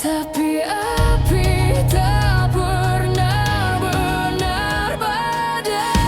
Tapi api tak pernah benar padam.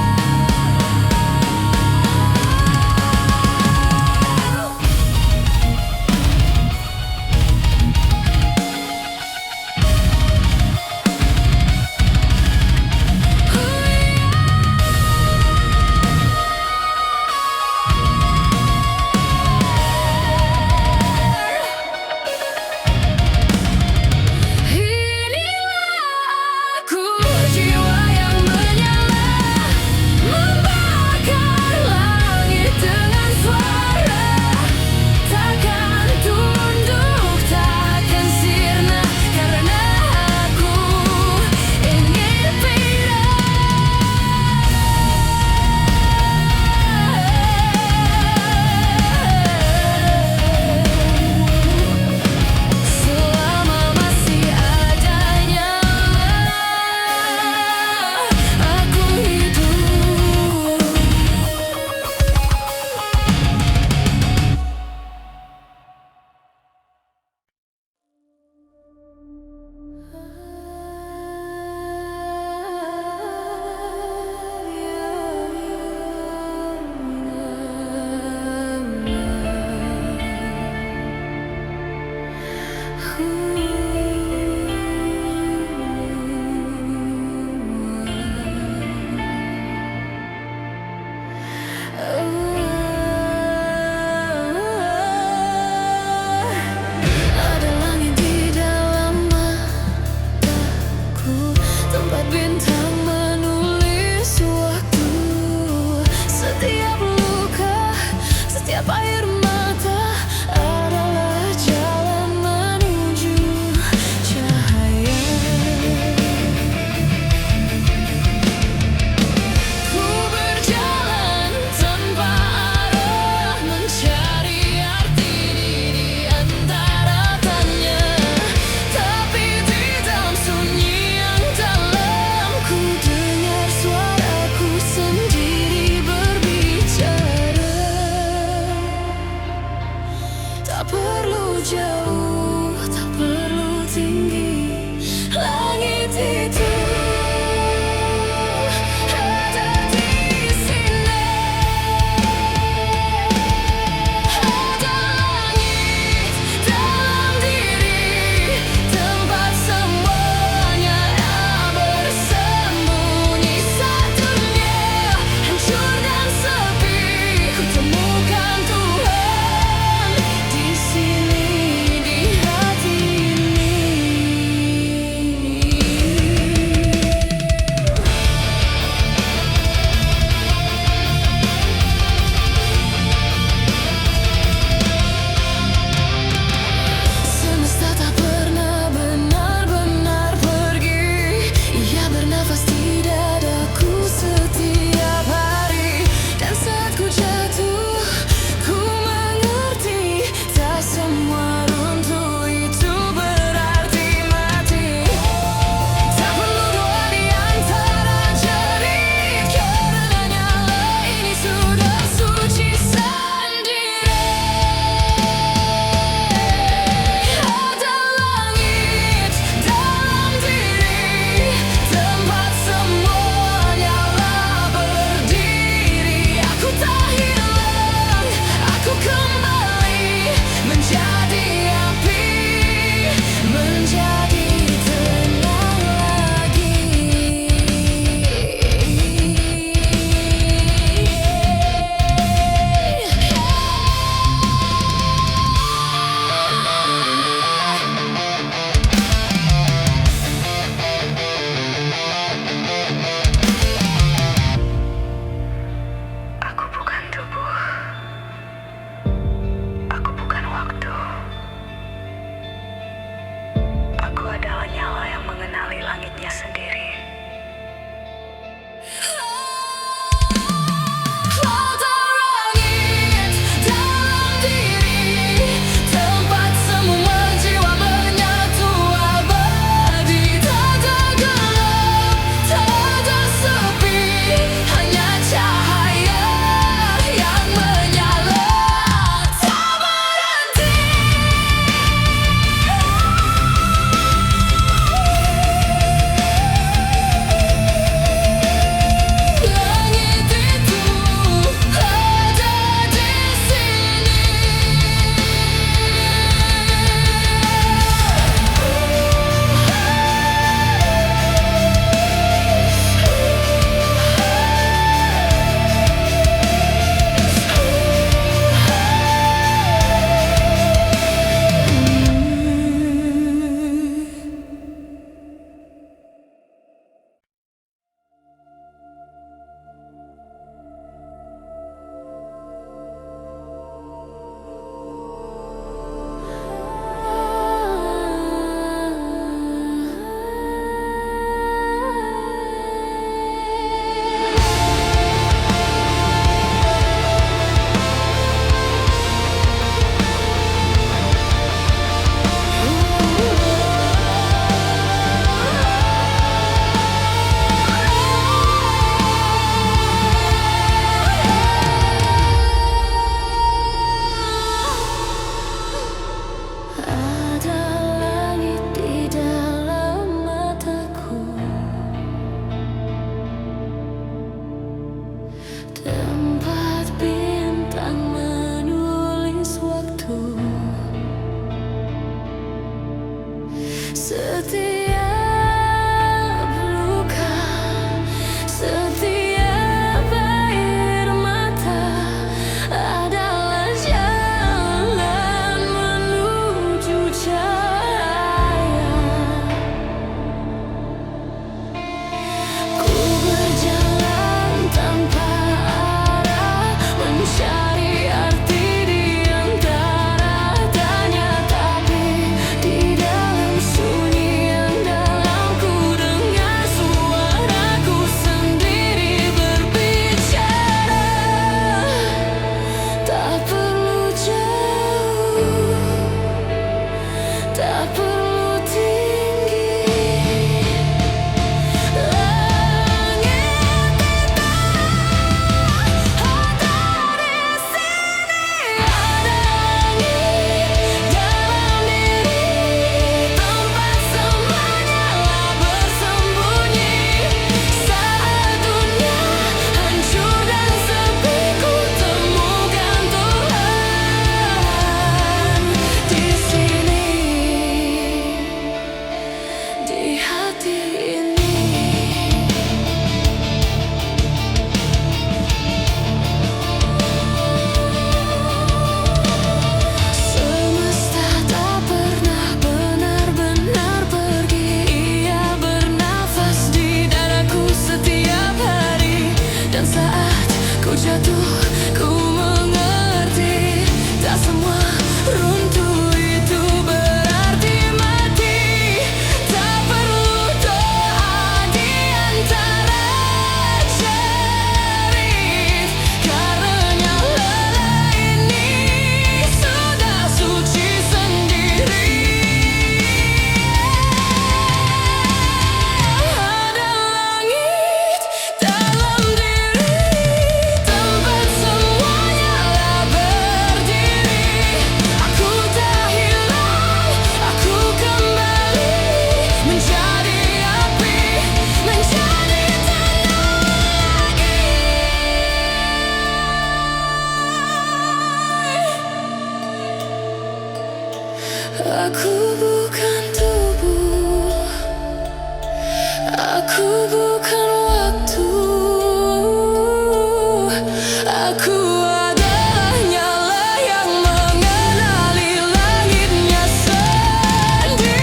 Ada langit di dalam mataku, tempat bintang menulis waktu. Setiap luka, setiap air mata adalah jalan menuju cahaya. Ku berjalan tanpa arah, mencari arti di antara tanya. Tapi di dalam sunyi yang dalam, ku dengar suaraku sendiri berbicara. Tak perlu jauh, tak perlu tinggi, langit itu ada di sini. Ada langit dalam diri, tempat semuanya bersembunyi. Saat dunia hancur dan sepi, ku temukan Tuhan di sini, di hati ini. Semesta tak pernah benar-benar pergi, ia bernafas di dadaku setiap hari. Dan saat ku jatuh, ku mengerti, tak semua runtuh itu berarti mati. Tak perlu doa di antara jerit, karenanya ini sudah suci sendiri. Ada langit dalam diri, tempat semuanya berdiri. Aku tak hilang, aku kembali menjadi api, menjadi tenang lagi. Aku bukan tubuh, aku bukan waktu. Aku adalah nyala yang mengenali langitnya sendiri. Ada langit dalam diri, tempat semua jiwa menyatu abadi. Tak ada gelap, tak ada sepi, hanya cahaya yang menyala tak berhenti. Setiap luka, setiap air mata adalah jalan menuju cahaya. Ku berjalan tanpa arah, mencari arti di antara tanya, tapi di dalam sunyi yang dalam ku dengar suaraku sendiri berbicara. Tak perlu jauh, tak perlu tinggi. Di hati ini semesta tak pernah benar-benar pergi. Ia bernafas di dadaku setiap hari. Dan saat ku jatuh, ku mengerti tak semua runtuh itu berarti mati. Tak perlu doa di antara cerit, karena lelah ini sudah suci sendiri. Ada langit dalam diri, tempat semuanya berdiri. Aku tak hilang, aku kembali menjadi api, menjadi tanah lagi. Aku bukan tubuh, aku bukan waktu. Aku adalah nyala yang mengenali langitnya sendiri.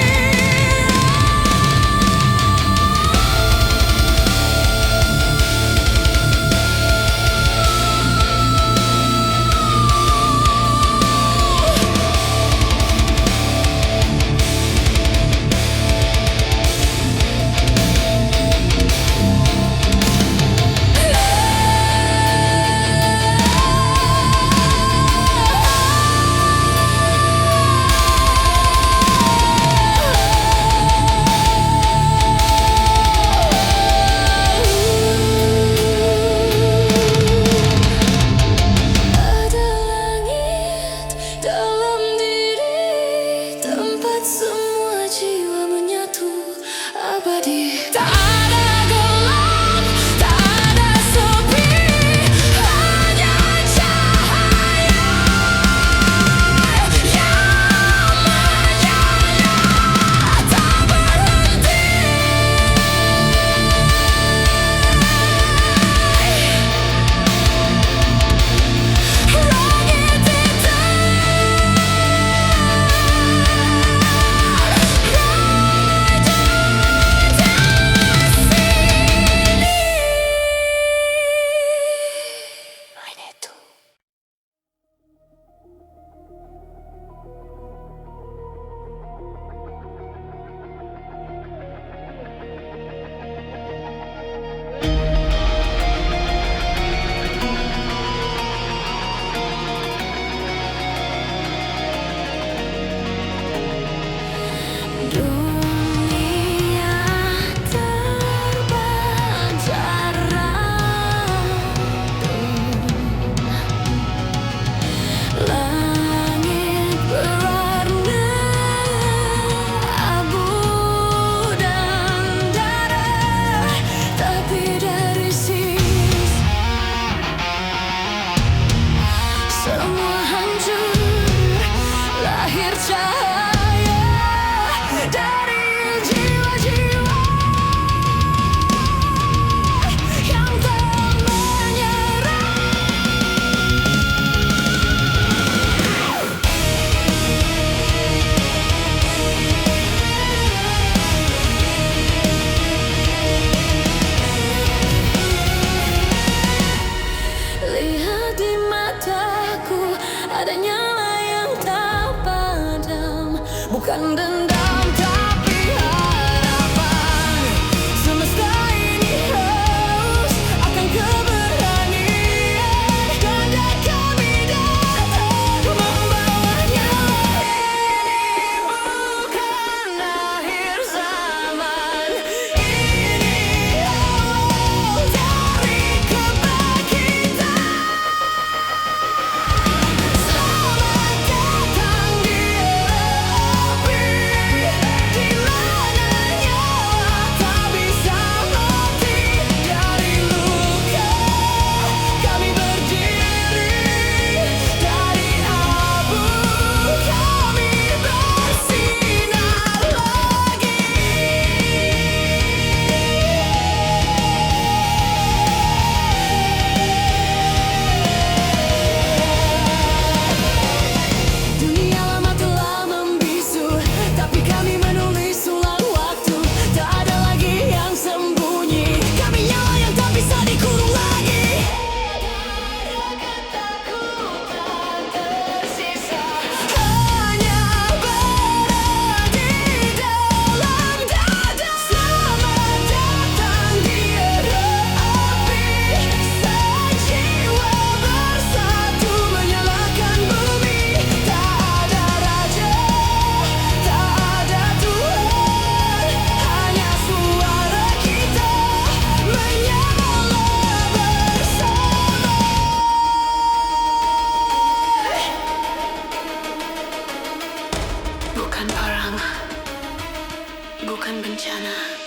bukan bencana.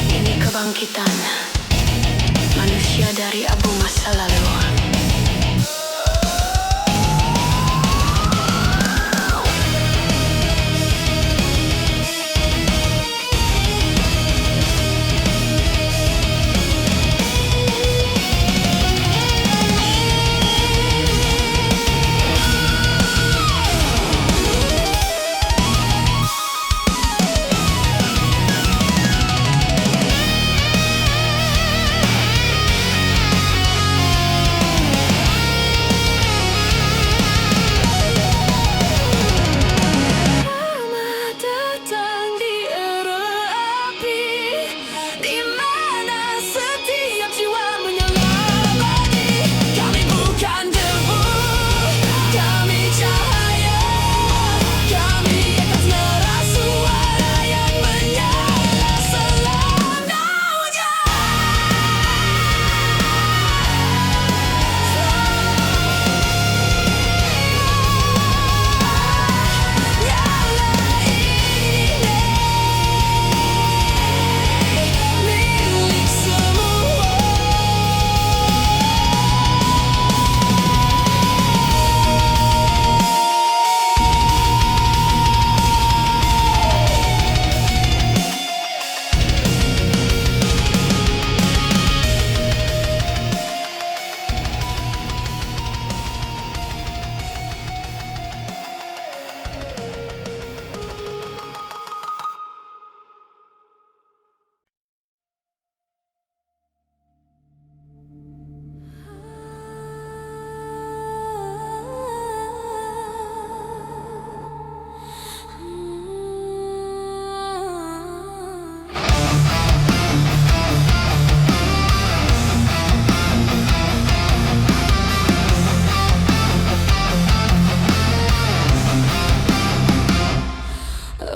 Ini kebangkitan manusia dari abu masa lalu.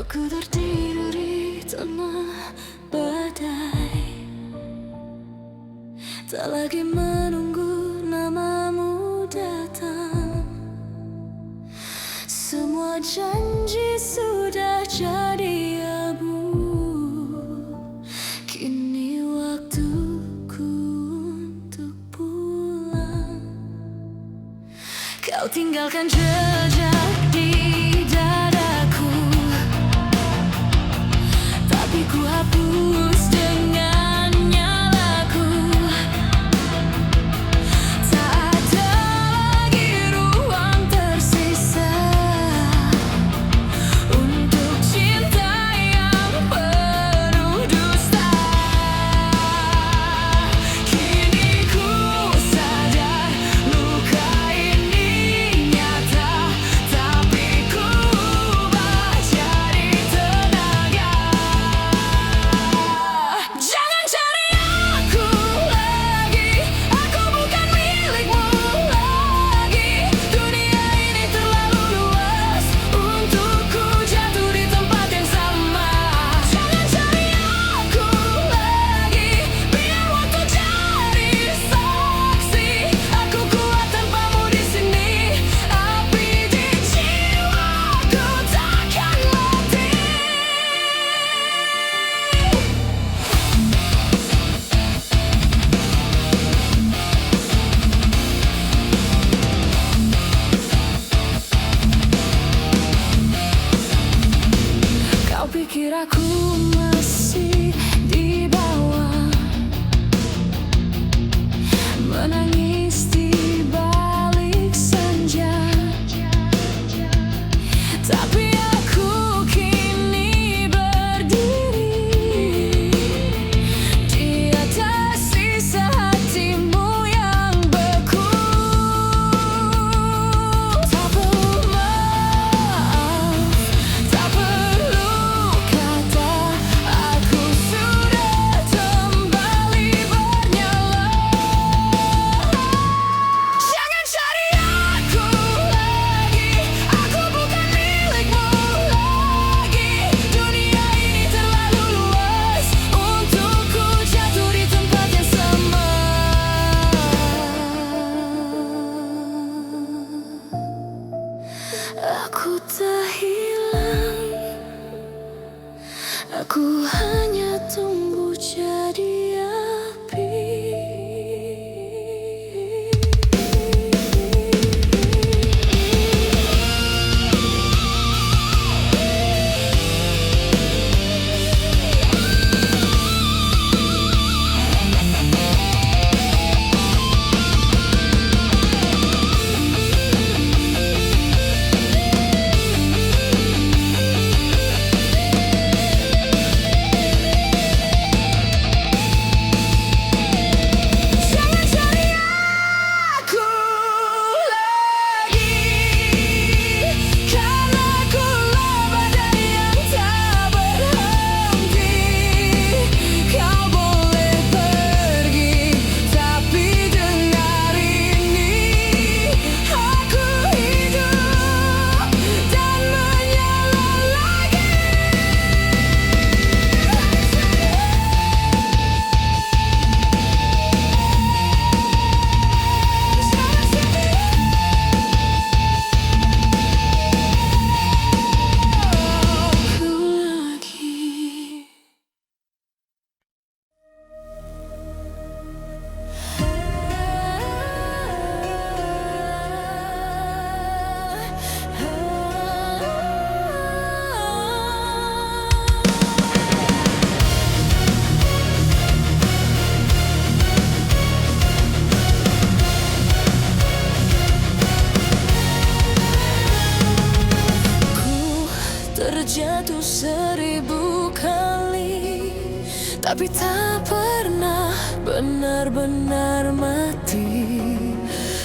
Aku tertidur di tengah badai, tak lagi menunggu namamu datang. Semua janji sudah jadi abu. Kini waktuku untuk pulang. Kau tinggalkan jejak di dadaku, tapi ku hapus dengan nyalaku. Tak ada lagi ruang tersisa untuk cinta yang penuh dusta. Kini ku sadar luka ini nyata, tapi ku ubah jadi tenaga. Jangan cari aku lagi, aku bukan milikmu lagi. Dunia ini terlalu luas untukku jatuh di tempat yang sama. Jangan cari aku lagi, biar waktu jadi saksi. Aku kuat tanpamu di sini, api di jiwaku takkan mati. Kau pikir aku masih di bawah, menangis di balik senja. Tapi aku kini berdiri di atas sisa hatimu yang beku. Tak perlu maaf, tak perlu kata Aku hanya tumbuh jadi api. Terjatuh 1000 kali, tapi tak pernah benar-benar mati.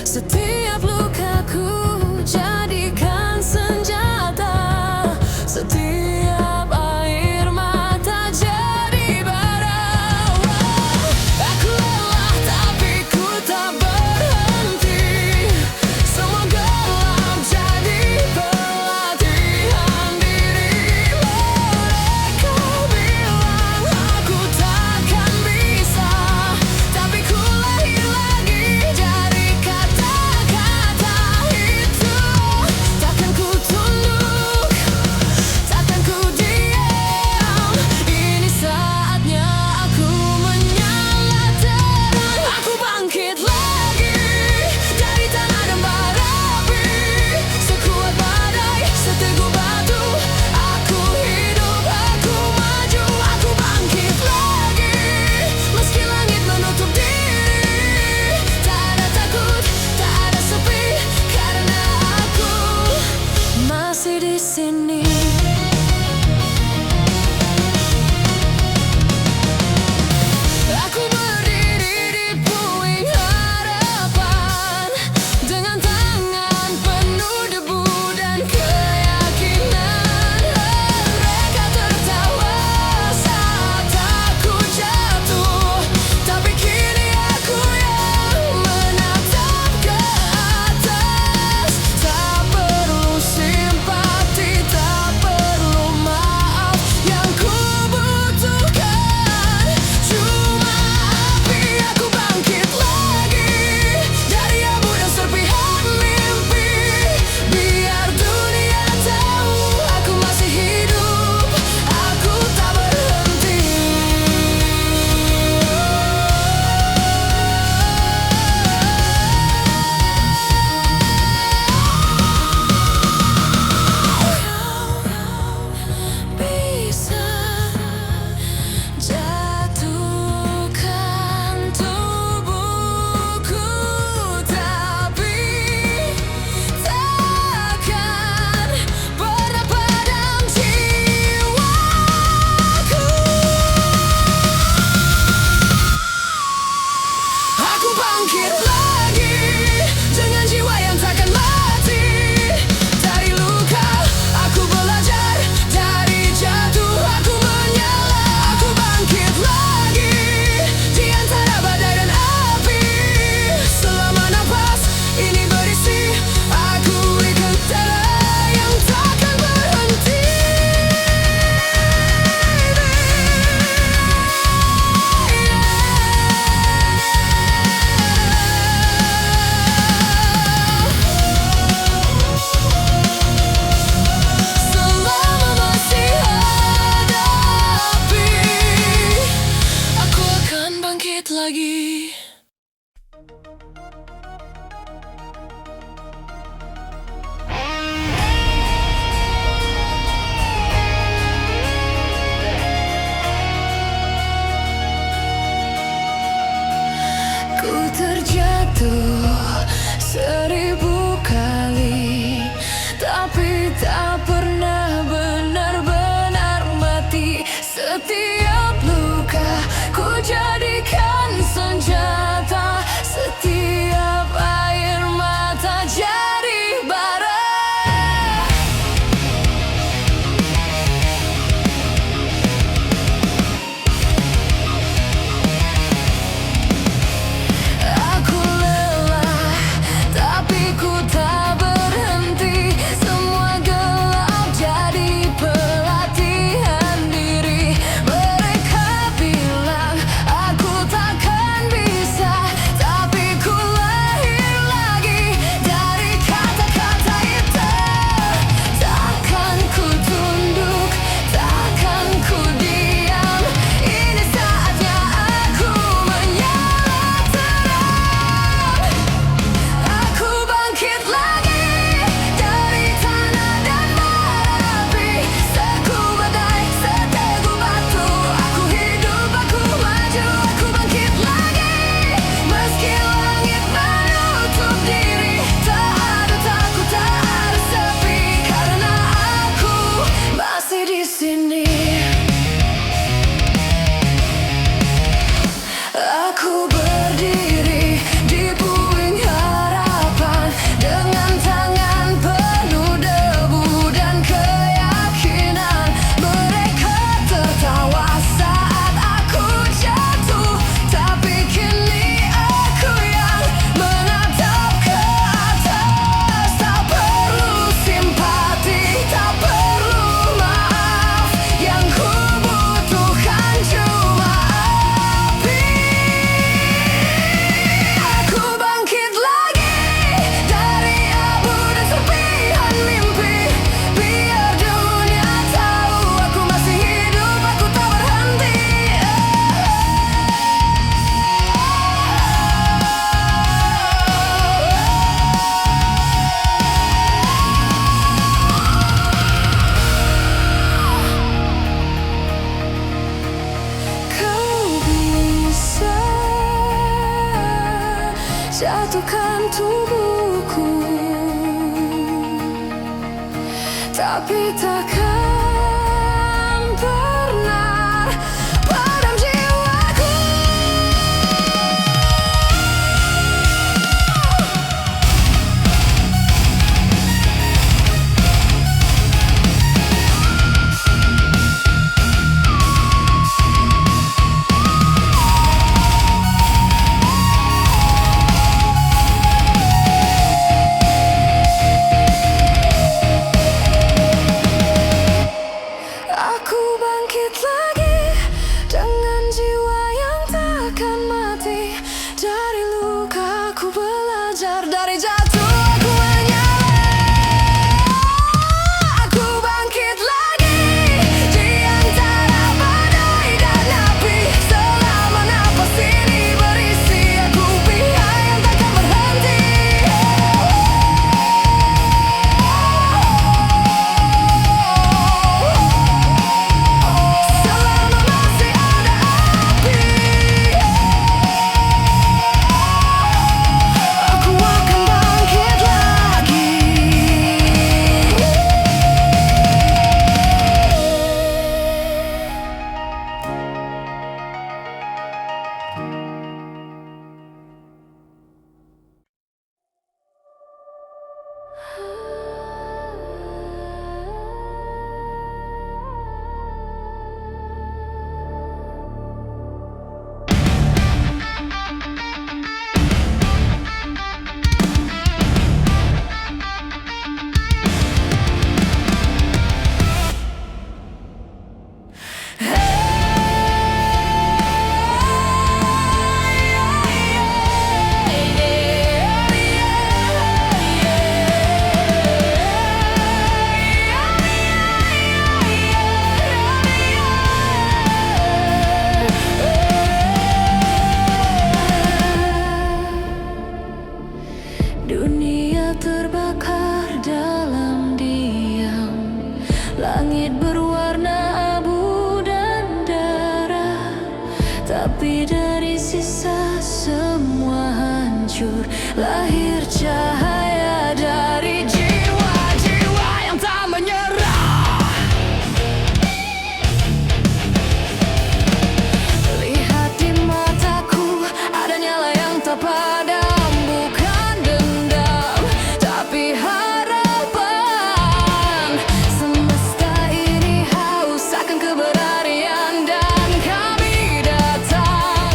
Setiap lukaku jadikan senjata, setiap air mata jadi bara. Aku lelah tapi ku tak berhenti. Semua gelap jadi pelatihan diri. Mereka bilang aku takkan bisa, tapi ku lahir lagi dari kata-kata itu. sini. Aku berdiri di puing harapan dengan tangan penuh debu dan keyakinan. Mereka tertawa saat aku jatuh, tapi kini aku yang menatap ke atas. Tak perlu simpati, tak perlu maaf, yang ku butuhkan cuma api. Aku bangkit lagi dari abu dan serpihan mimpi. Biar dunia tahu aku masih hidup, aku tak berhenti. Kau bisa jatuhkan tubuhku, tapi takkan pernah padam jiwaku. Aku bangkit lagi dengan jiwa yang takkan mati. Dari luka aku belajar, dari jatuh aku menyala. Aku bangkit lagi di antara badai dan api. Selama napas ini berisi, aku pihak yang takkan berhenti. Selama masih ada api, aku akan bangkit lagi. Dunia terbakar dalam diam, langit berwarna abu dan darah. Tapi dari sisa semua hancur, lahir cahaya dari jiwa-jiwa yang tak menyerah. Lihat di mataku ada nyala yang tak padam, bukan dendam, tapi harapan. Semesta ini haus akan keberanian, dan kami datang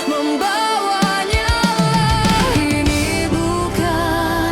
membawa nyala. Ini bukan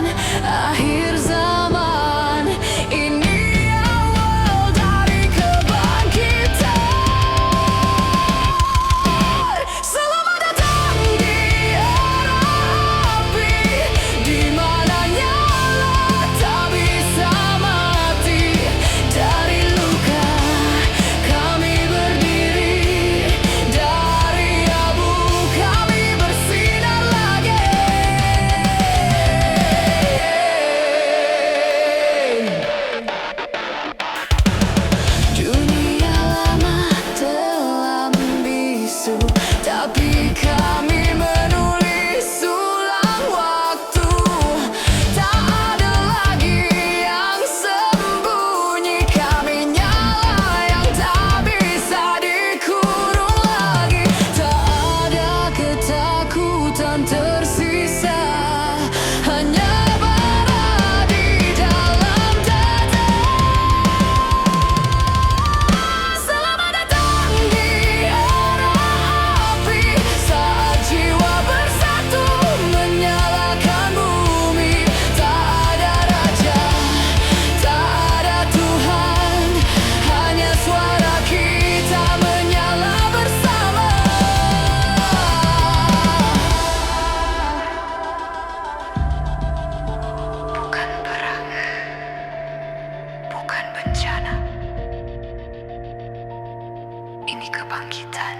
ini kebangkitan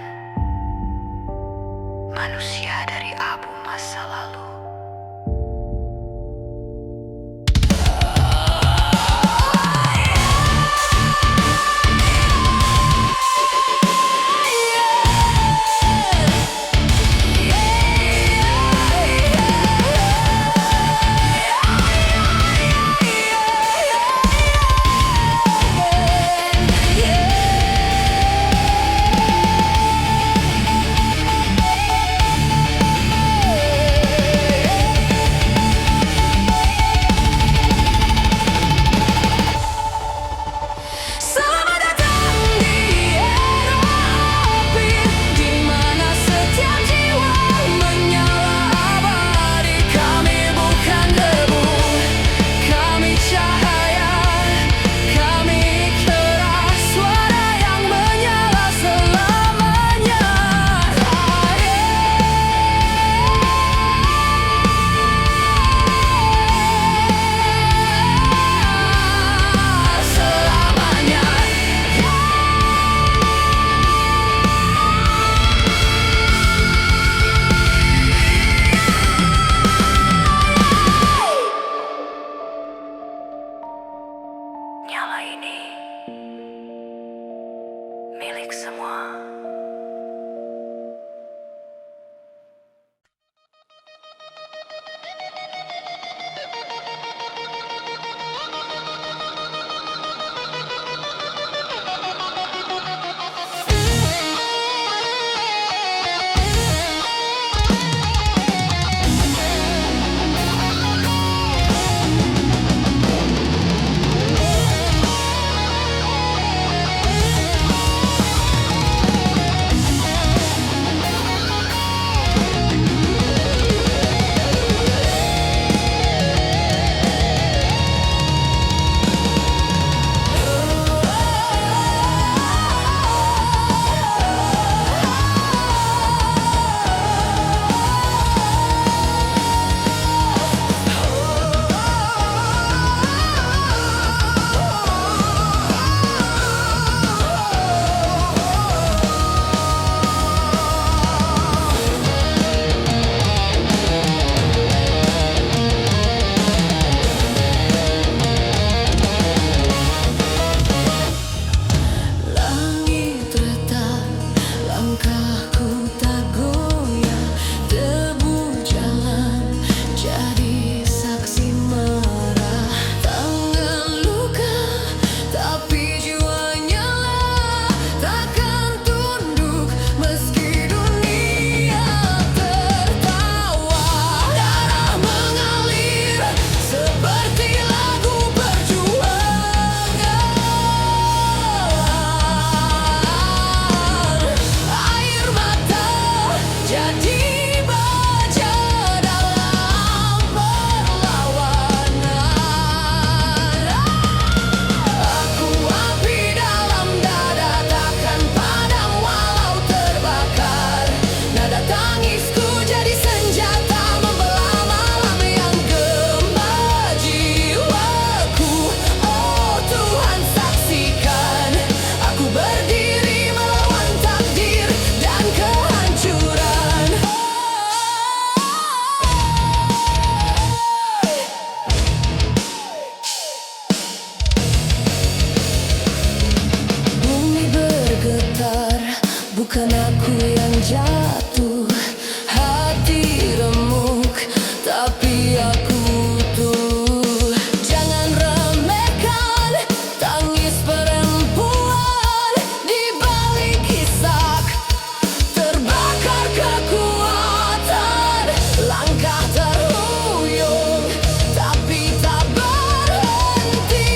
manusia dari abu masa lalu. Nyala ini milik semua. Bukan aku yang jatuh, hati remuk, tapi aku utuh. Jangan remehkan tangis perempuan di balik isak. Terbakar kekuatan, langkah terhuyung, tapi tak berhenti.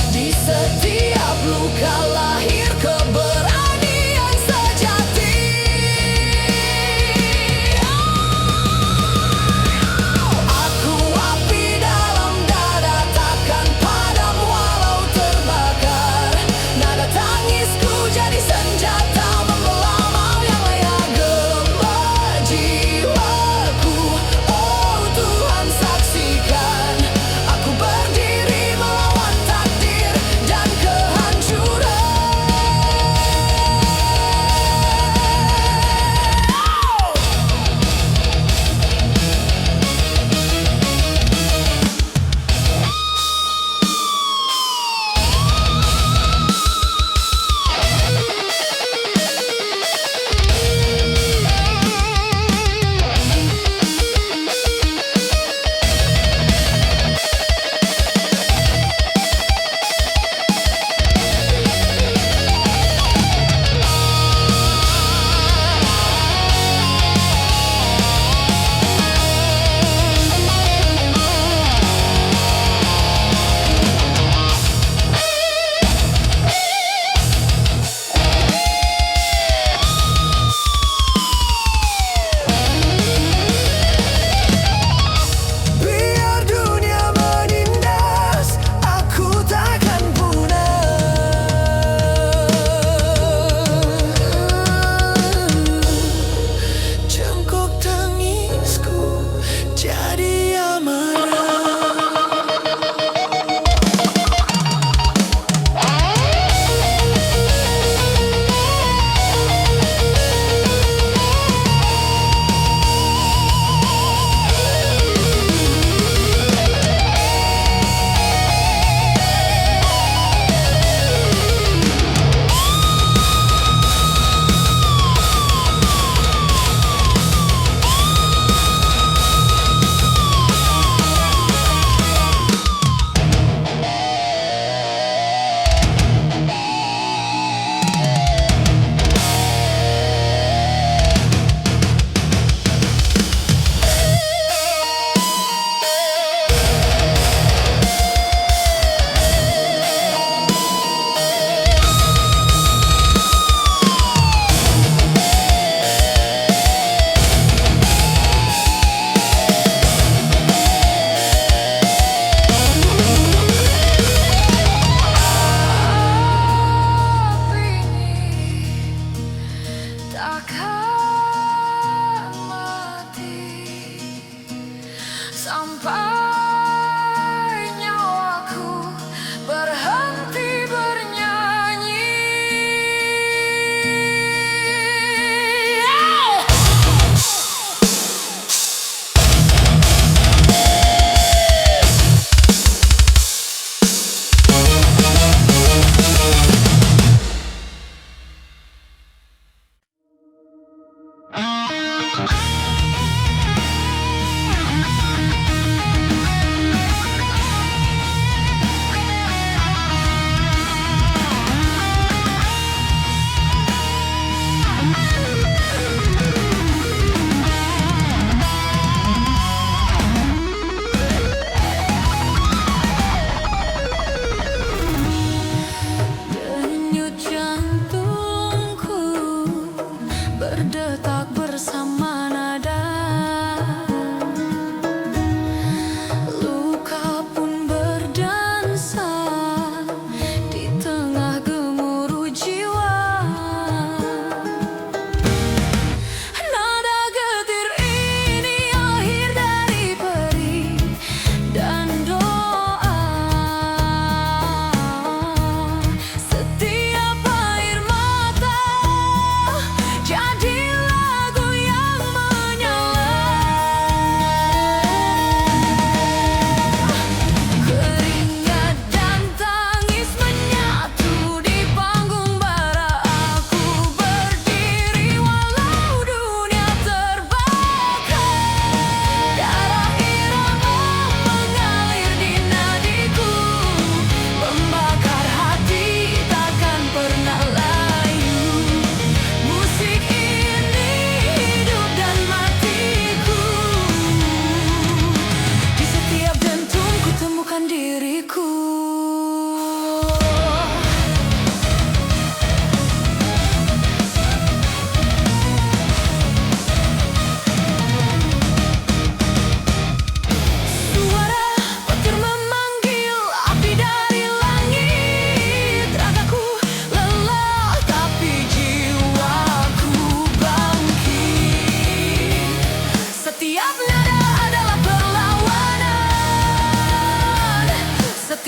Di setiap luka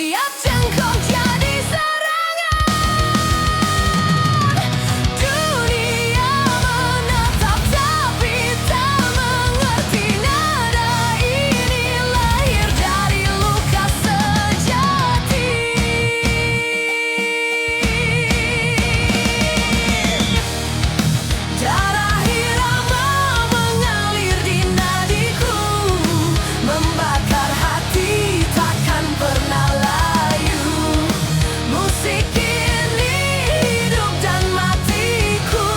setiap jengkok jadi serangan. Dunia menatap tapi tak mengerti. Nada ini lahir dari luka sejati. Darah irama mengalir di nadiku, membakar hati takkan pernah layu. Musik ini hidup dan matiku.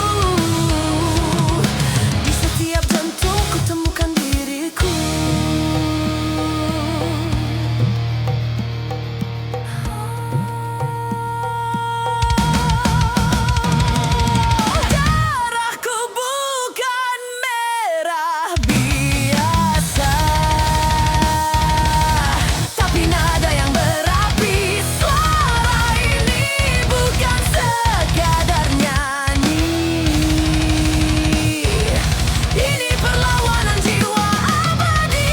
Di setiap jantung ku temukan diriku. Darahku bukan merah biasa, tapi nada yang berapi. Suara ini bukan sekadar nyanyi. Ini perlawanan jiwa abadi.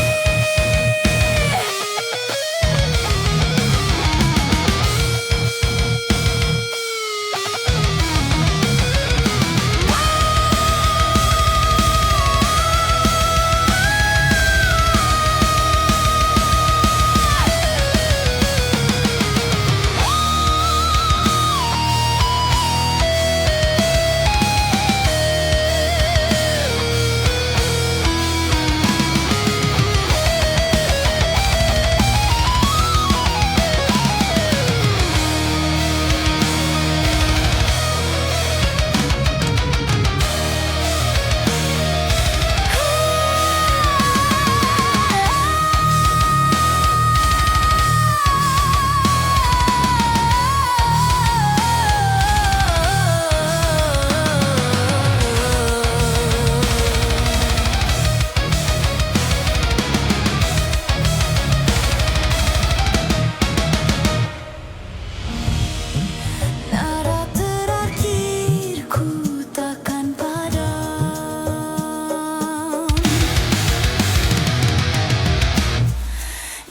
Nada terakhir ku takkan padam.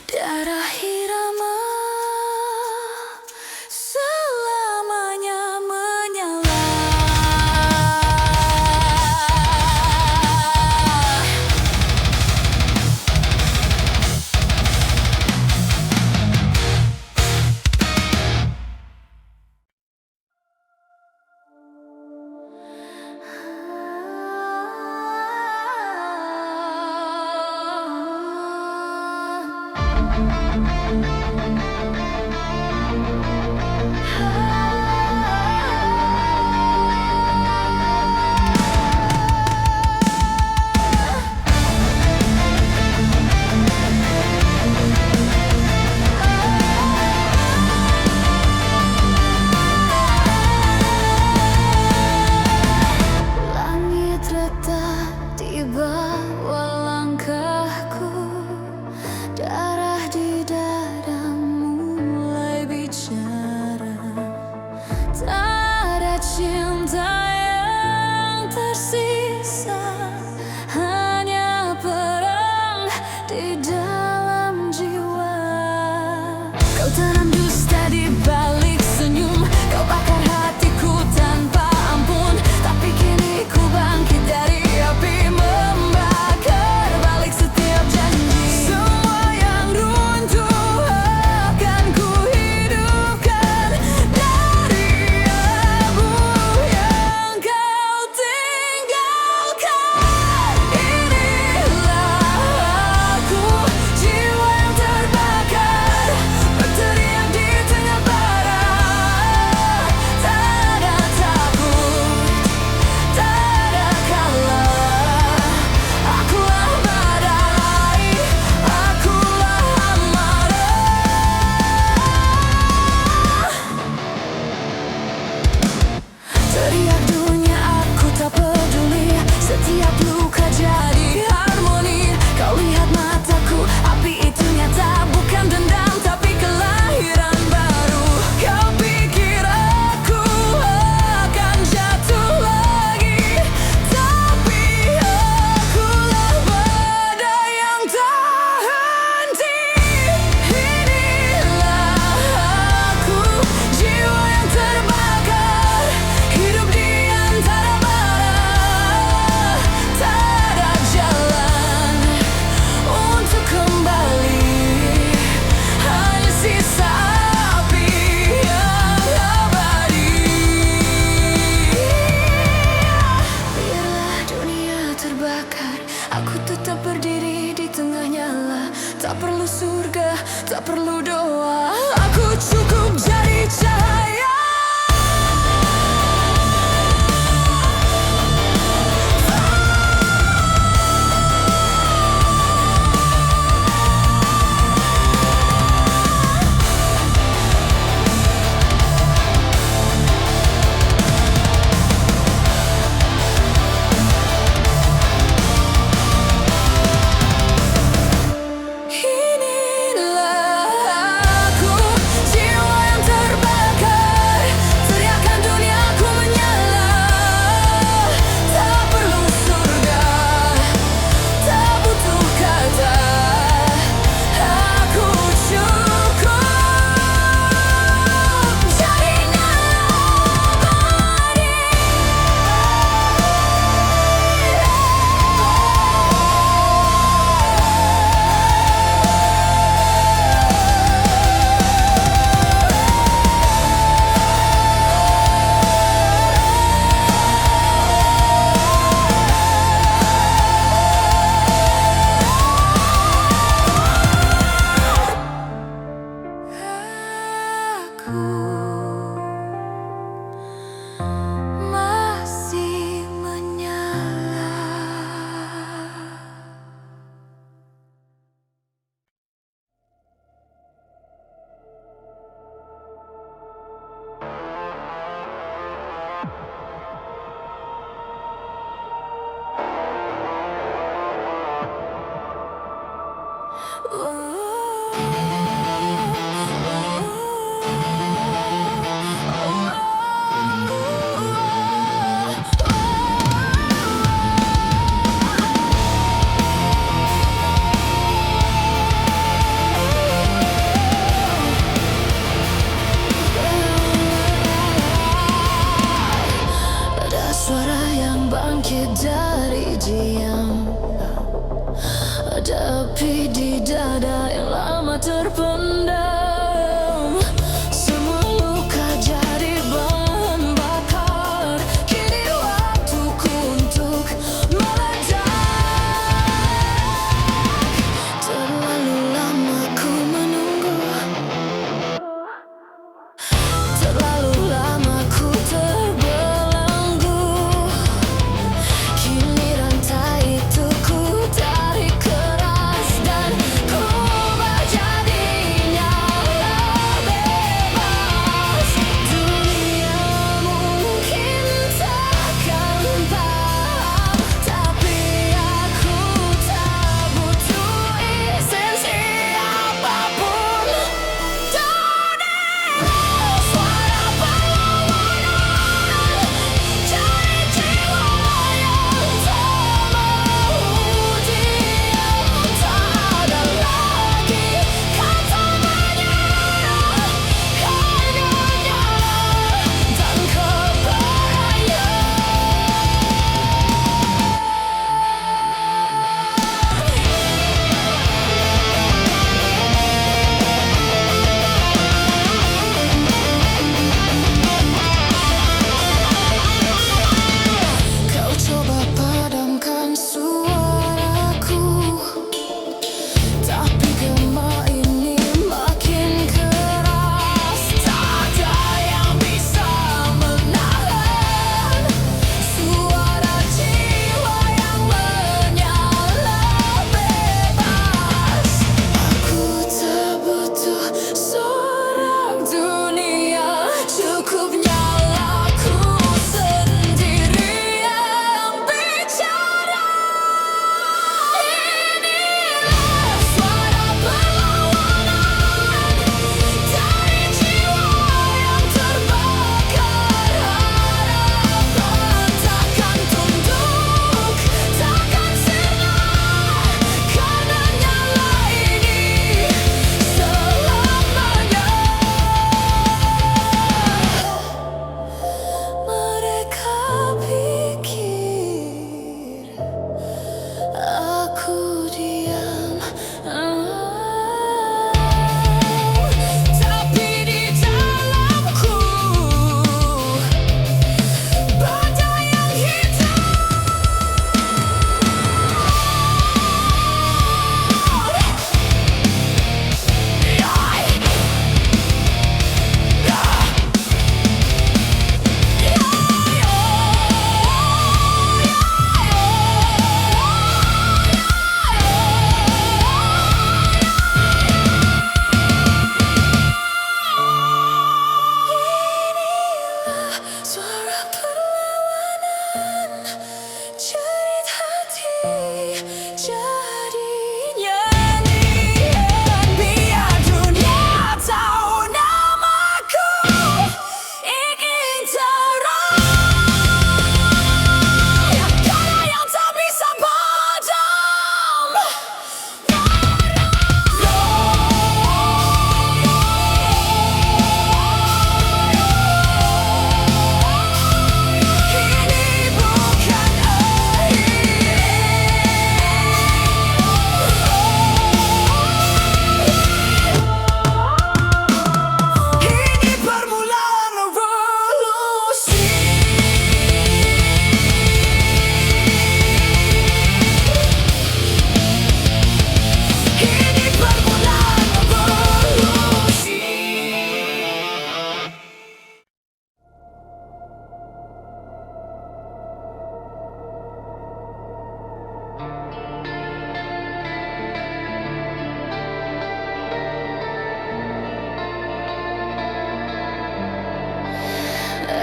Darah irama selamanya menyala. Langit retak di bawah langkahku. Darah di dada mulai bicara. Tak ada cinta yang tersisa, hanya perang di dalam jiwa. Kau tanam dusta di balik senyum. Kau bakar hatiku tanpa ampun. Tapi kini ku bangkit dari api, membakar balik setiap janji. Semua yang runtuh akan ku hidupkan dari abu yang kau tinggalkan. Inilah aku, jiwa yang terbakar, berteriak aku masih menyala.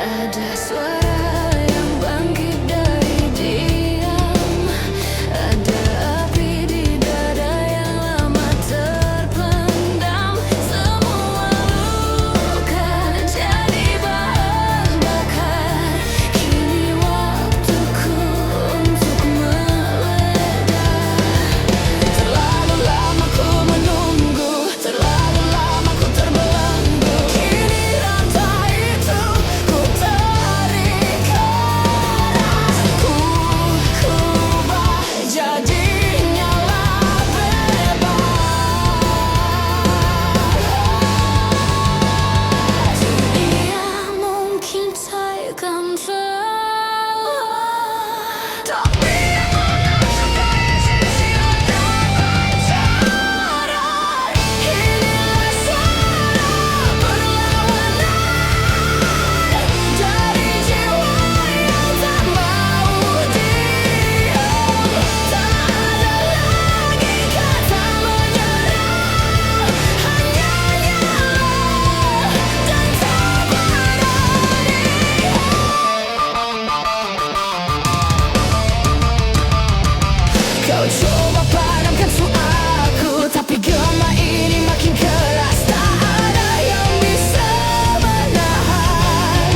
Ada suara yang bangkit dari diam, ada api di dada yang lama terpendam. Semua luka jadi bahan bakar. Kini waktuku untuk meledak. Terlalu lama ku menunggu, terlalu lama ku terbelenggu. Kini rantai itu ku tarik arahku. Ku ubah jadi nyala bebas. Dunia mungkin takkan salah, tapi inilah suara perlawanan dari jiwa yang tak mau diam. Tak ada lagi kata menyerah, hanya nyala dan tak berani. Kau coba padamkan suaraku, tapi gema ini makin keras. Tak ada yang bisa menahan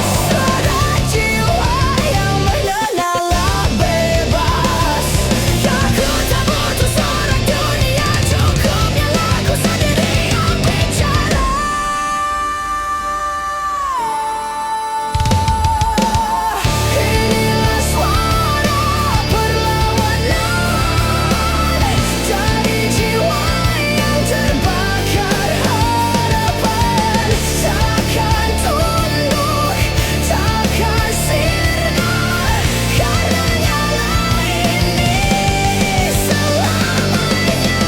suara jiwa yang menyala bebas. Aku tak butuh suara dunia, cukup nyala ku sendiri yang bicara. Inilah suara perlawanan dari jiwa yang terbakar harapan. Takkan tunduk, takkan sirna, karena nyala ini selamanya.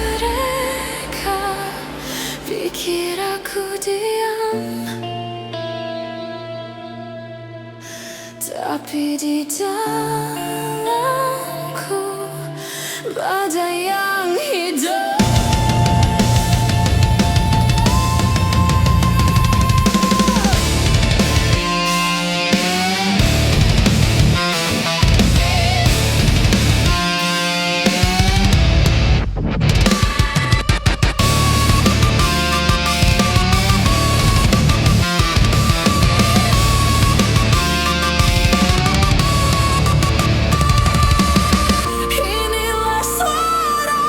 Mereka pikir aku diam, tapi di dalamku badai yang hidup. Inilah suara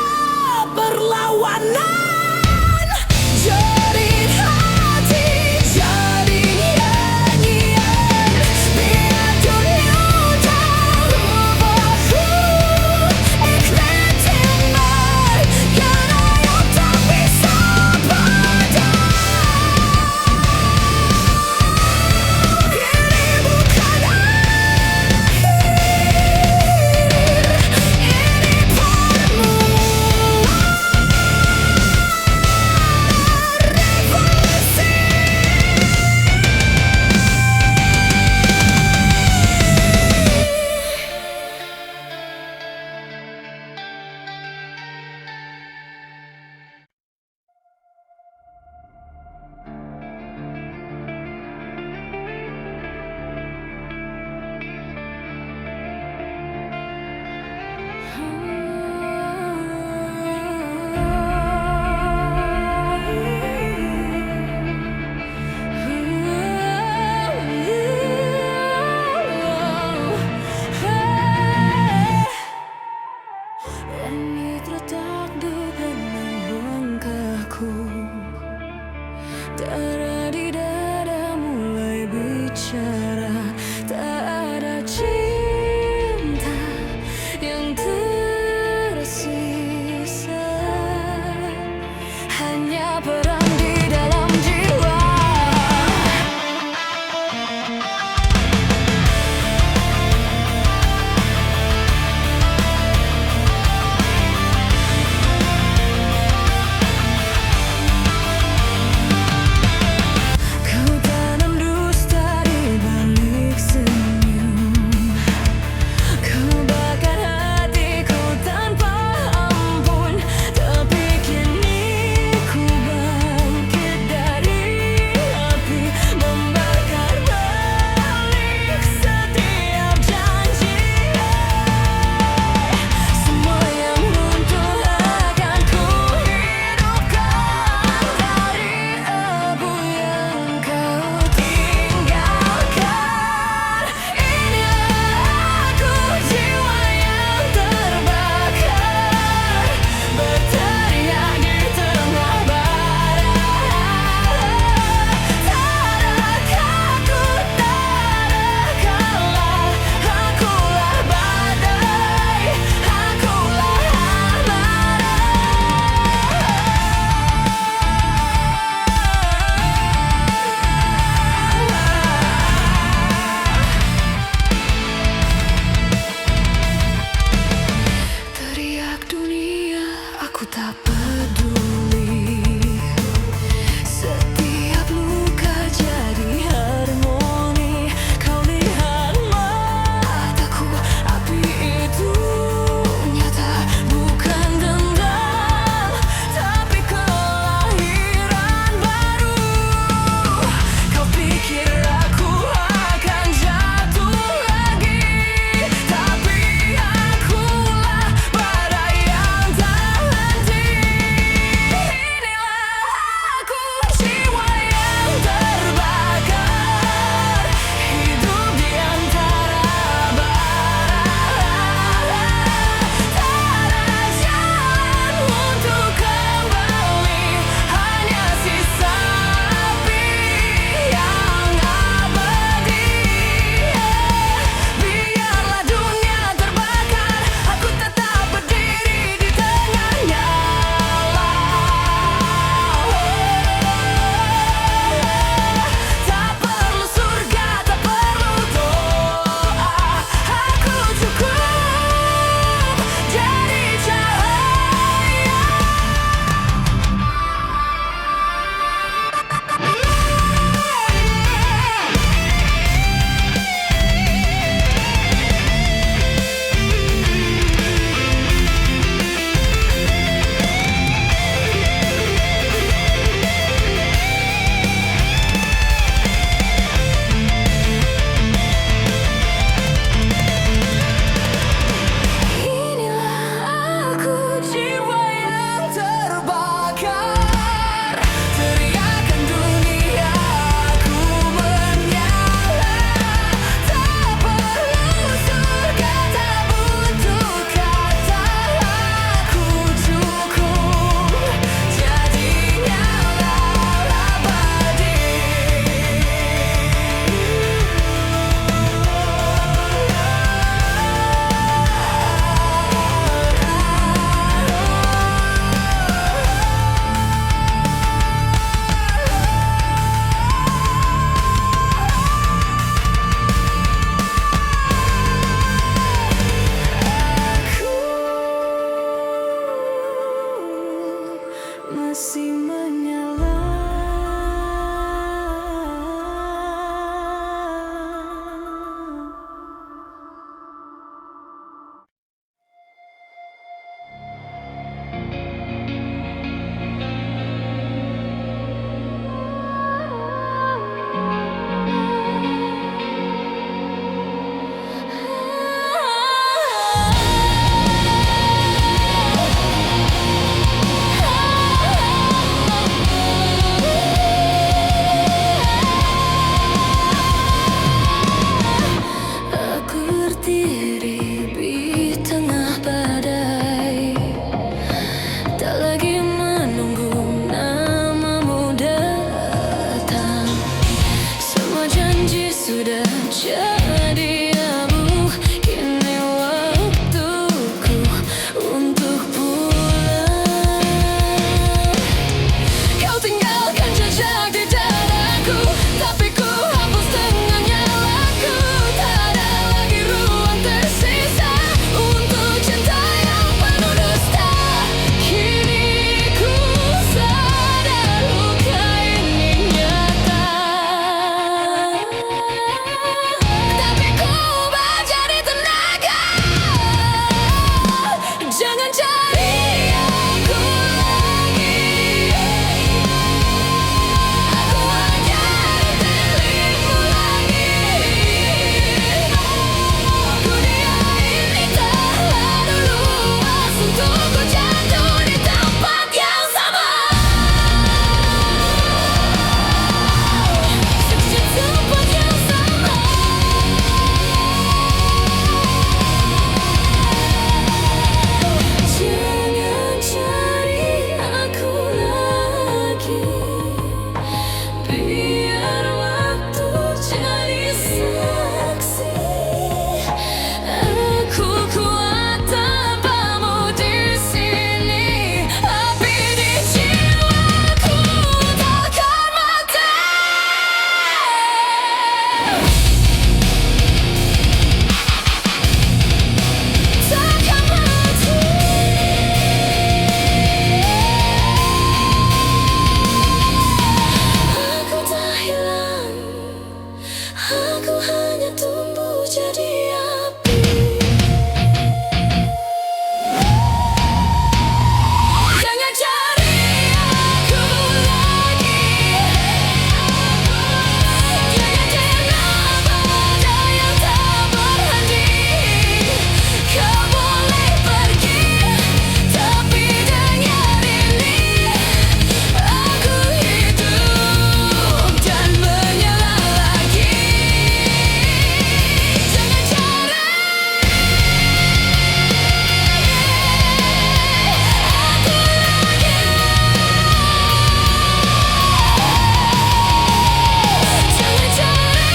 janji sudah jadi abu. Kini waktuku untuk pulang. Kau tinggalkan jejak di dadaku, tapi ku hapus dengan nyalaku. Tak ada lagi ruang tersisa untuk cinta yang penuh dusta. Kini ku sadar luka ini nyata, tapi ku ubah jadi tenaga. Jangan cari aku lagi, aku hanya dirimu lagi. Dunia ini terlalu luas untuk ku jatuh di tempat yang sama. Di tempat yang sama. Jangan cari aku lagi, biar waktu jadi saksi. Aku kuat tanpamu di sini, api di jiwaku takkan mati. Takkan mati. Aku tak hilang, aku hanya tumbuh jadi api. Jangan cari aku lagi, jangan kenapa ada yang tak berhenti. Kau boleh pergi, tapi dengar ini, aku hidup dan menyala lagi. Jangan cari aku lagi, jangan cari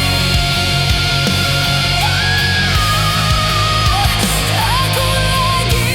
aku lagi.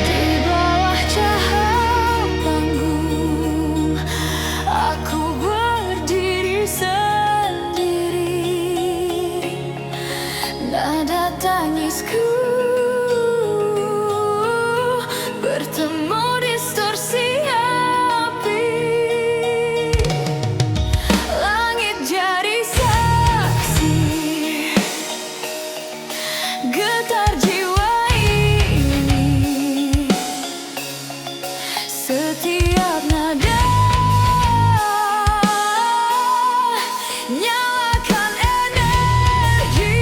Di bawah cahaya panggung, aku berdiri sendiri. Nada tangisku bertemu distorsi api. Langit jadi saksi, getar jiwa ini. Setiap nada nyalakan energi.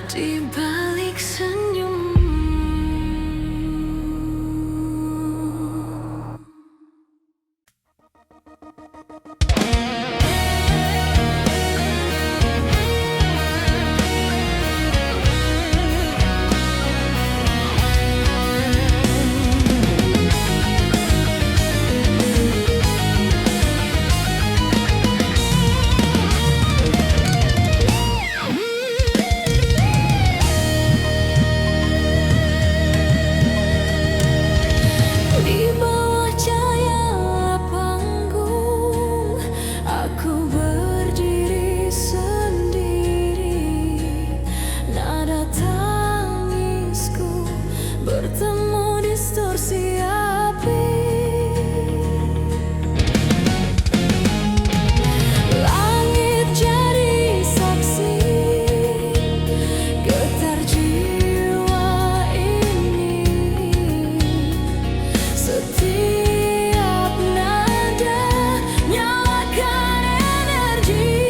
di balik senyum. Di bawah cahaya panggung, aku berdiri sendiri. Nada tangisku bertemu distorsi api. Langit jadi saksi, getar jiwa ini. Setiap nada nyalakan energi.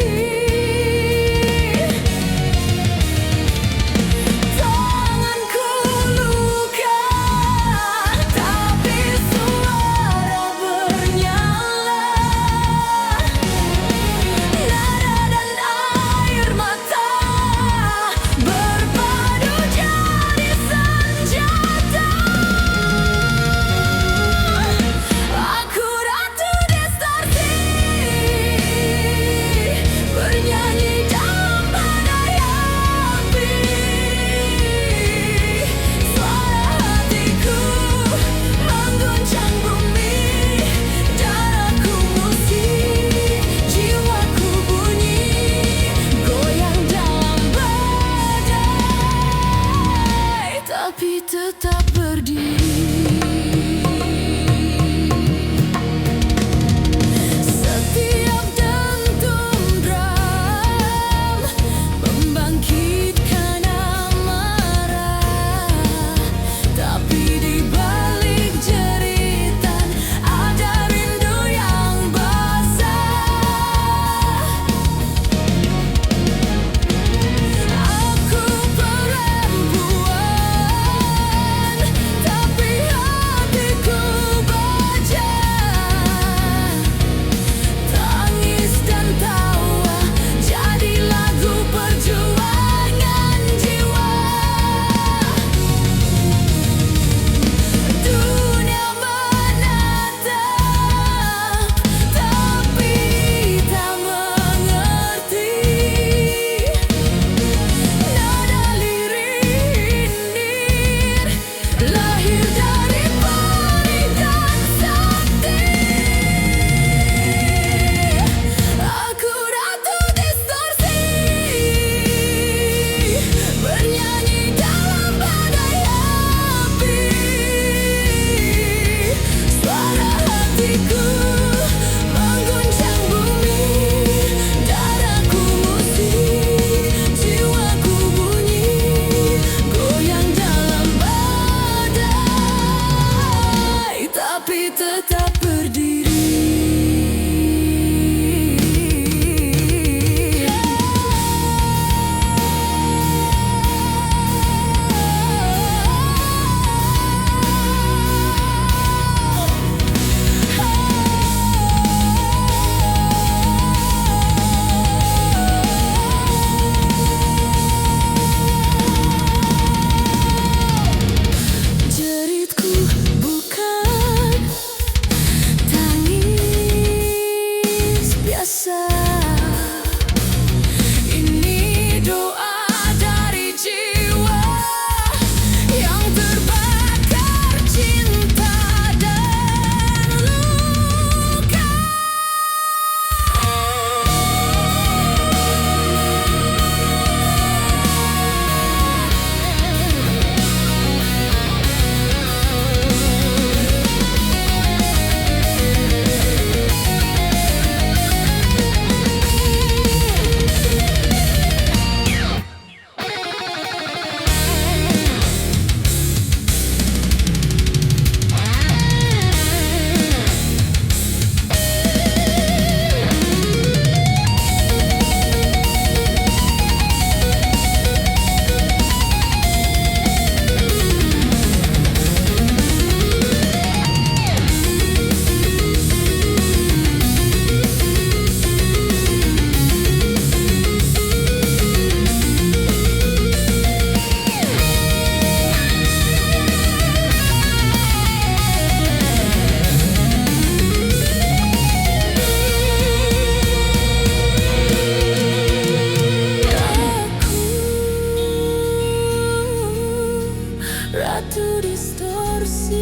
Batu distorsi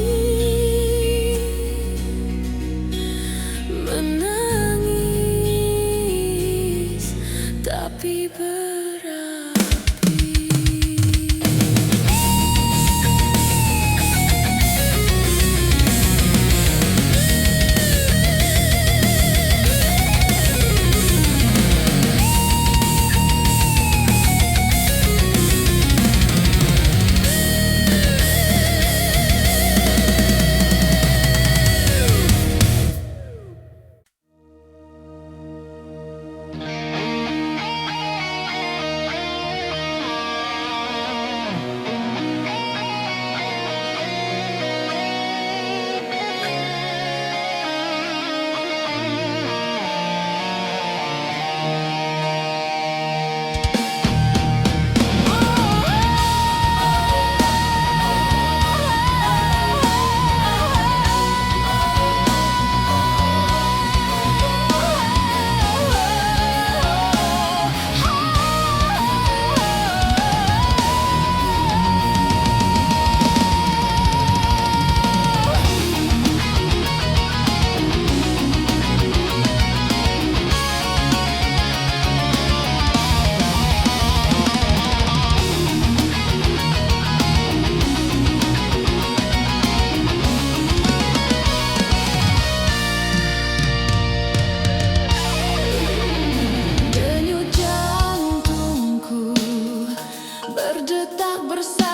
menangis tapi berapi. Berdetak bersama